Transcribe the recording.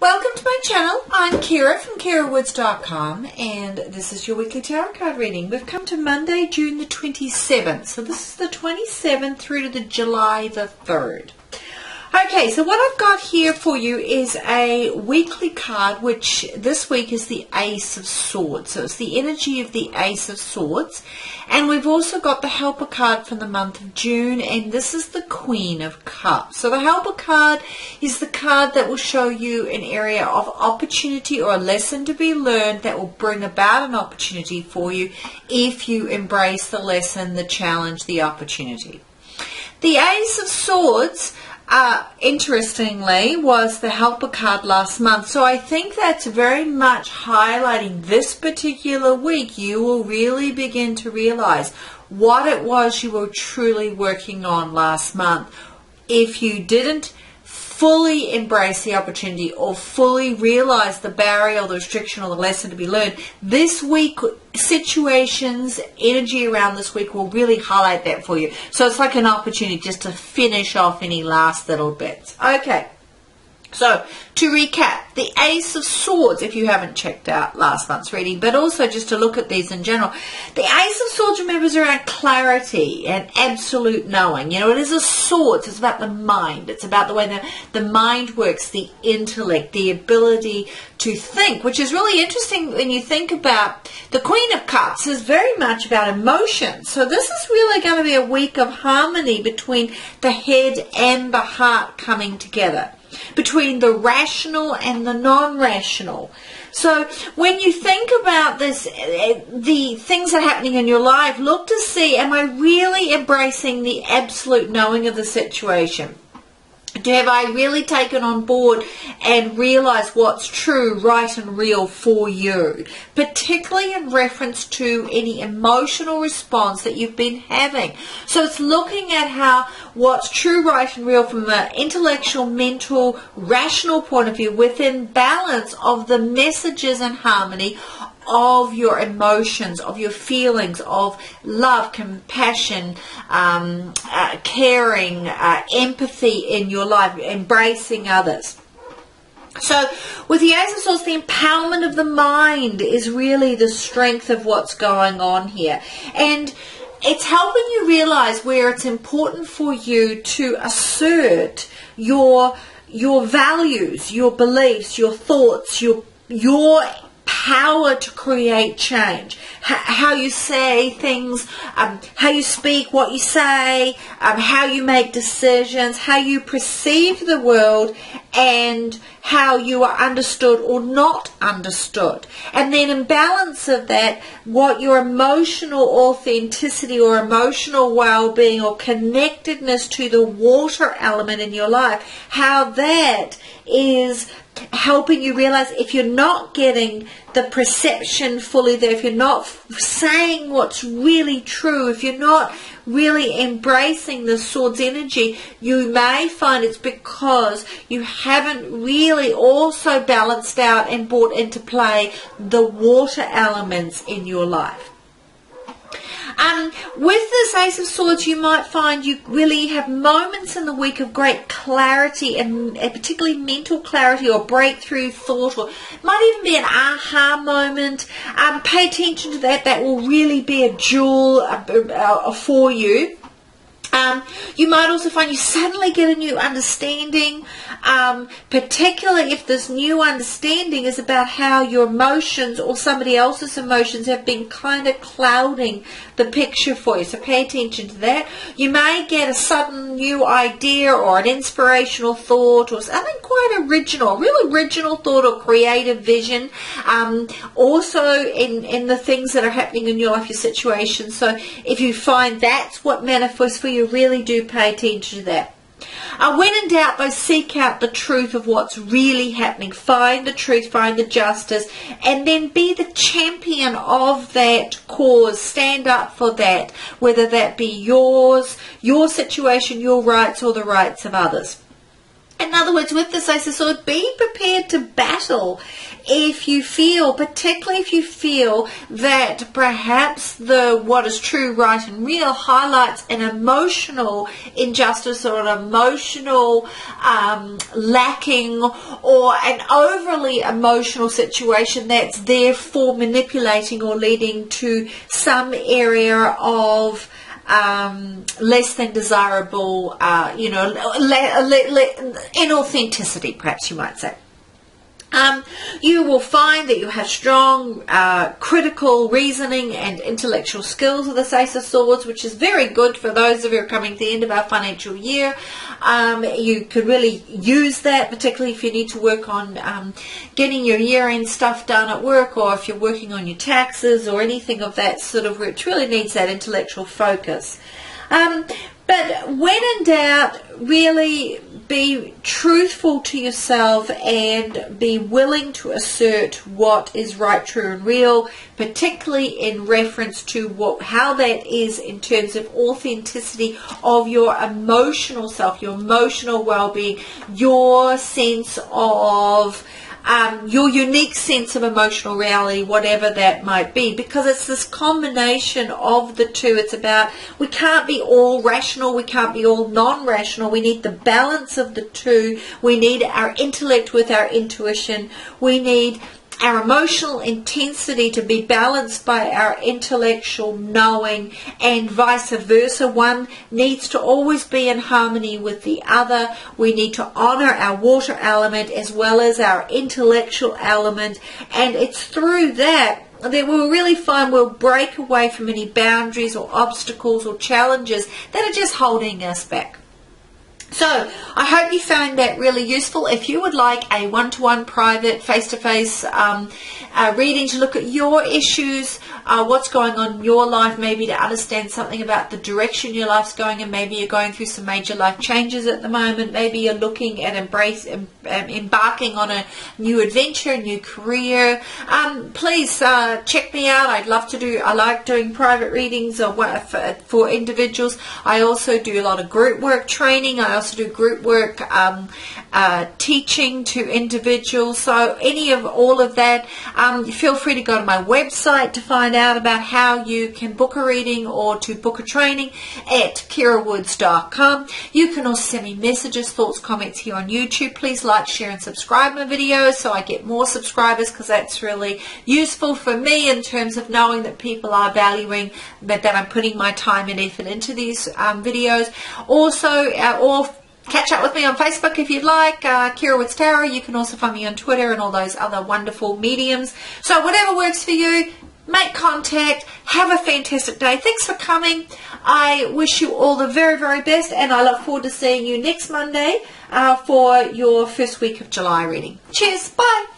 Welcome to my channel. I'm Kira from KiraWoods.com, and this is your weekly tarot card reading. We've come to Monday, June the 27th. So this is the 27th through to the July the 3rd. Okay, so what I've got here for you is a weekly card, which this week is the Ace of Swords. So it's the energy of the Ace of Swords. And we've also got the Helper card from the month of June, and this is the Queen of Cups. So the Helper card is the card that will show you an area of opportunity or a lesson to be learned that will bring about an opportunity for you if you embrace the lesson, the challenge, the opportunity. The Ace of Swords, interestingly, was the Helper card last month. So I think that's very much highlighting this particular week. You will really begin to realize what it was you were truly working on last month. If you didn't fully embrace the opportunity or fully realize the barrier or the restriction or the lesson to be learned, this week, situations, energy around this week will really highlight that for you. So it's like an opportunity just to finish off any last little bits. Okay. So, to recap, the Ace of Swords, if you haven't checked out last month's reading, but also just to look at these in general, the Ace of Swords, remember, is around clarity and absolute knowing. You know, it is a sword. It's about the mind. It's about the way the mind works, the intellect, the ability to think, which is really interesting when you think about the Queen of Cups is very much about emotions. So this is really going to be a week of harmony between the head and the heart coming together, between the rational and the non-rational. So when you think about this, the things that are happening in your life, look to see, am I really embracing the absolute knowing of the situation? Have I really taken on board and realized what's true, right and real for you, particularly in reference to any emotional response that you've been having? So it's looking at how what's true, right and real from an intellectual, mental, rational point of view within balance of the messages and harmony of your emotions, of your feelings of love, compassion, caring, empathy in your life, embracing others. So with the Ace of Swords, the empowerment of the mind is really the strength of what's going on here. And it's helping you realize where it's important for you to assert your values, your beliefs, your thoughts, your power to create change, how you say things, how you speak, what you say, how you make decisions, how you perceive the world, and how you are understood or not understood. And then in balance of that, what your emotional authenticity or emotional well-being or connectedness to the water element in your life, how that is helping you realize if you're not getting the perception fully there, if you're not saying what's really true, if you're not really embracing the sword's energy, you may find it's because you haven't really also balanced out and brought into play the water elements in your life. With this Ace of Swords, you might find you really have moments in the week of great clarity, and particularly mental clarity or breakthrough thought, or it might even be an aha moment. Pay attention to that. That will really be a jewel for you. You might also find you suddenly get a new understanding, particularly if this new understanding is about how your emotions or somebody else's emotions have been kind of clouding the picture for you. So pay attention to that. You may get a sudden new idea or an inspirational thought or something quite original, a real original thought or creative vision. Also in the things that are happening in your life, your situation. So if you find that's what manifests for you, really do pay attention to that. When in doubt, though, seek out the truth of what's really happening. Find the truth, find the justice, and then be the champion of that cause. Stand up for that, whether that be yours, your situation, your rights, or the rights of others. In other words, with this Ace of Swords, be prepared to battle if you feel, particularly if you feel that perhaps the what is true, right and real highlights an emotional injustice or an emotional lacking or an overly emotional situation that's therefore manipulating or leading to some area of less than desirable, inauthenticity, perhaps you might say. You will find that you have strong critical reasoning and intellectual skills with this Ace of Swords, which is very good for those of you who are coming to the end of our financial year. You could really use that, particularly if you need to work on getting your year-end stuff done at work, or if you're working on your taxes or anything of that sort of, which really needs that intellectual focus. But when in doubt, really be truthful to yourself and be willing to assert what is right, true and real, particularly in reference to how that is in terms of authenticity of your emotional self, your emotional well-being, your sense of your unique sense of emotional reality, whatever that might be, because it's this combination of the two. It's about, we can't be all rational, we can't be all non-rational, we need the balance of the two. We need our intellect with our intuition, we need our emotional intensity to be balanced by our intellectual knowing, and vice versa. One needs to always be in harmony with the other. We need to honor our water element as well as our intellectual element, and it's through that we'll really find we'll break away from any boundaries or obstacles or challenges that are just holding us back. So I hope you found that really useful. If you would like a one-to-one private face-to-face reading to look at your issues, what's going on in your life, maybe to understand something about the direction your life's going in, maybe you're going through some major life changes at the moment, maybe you're looking at embarking on a new adventure, a new career, please check me out. I like doing private readings for individuals. I also do a lot of group work training. I also do group work teaching to individuals. So all of that, feel free to go to my website to find out about how you can book a reading or to book a training at KiraWoods.com. You can also send me messages, thoughts, comments here on YouTube. Please like, share and subscribe my videos so I get more subscribers, because that's really useful for me in terms of knowing that people are valuing that I'm putting my time and effort into these videos. Also, or catch up with me on Facebook if you'd like, Kira Woods Tarot. You can also find me on Twitter and all those other wonderful mediums. So whatever works for you, make contact. Have a fantastic day. Thanks for coming. I wish you all the very, very best, and I look forward to seeing you next Monday for your first week of July reading. Cheers. Bye.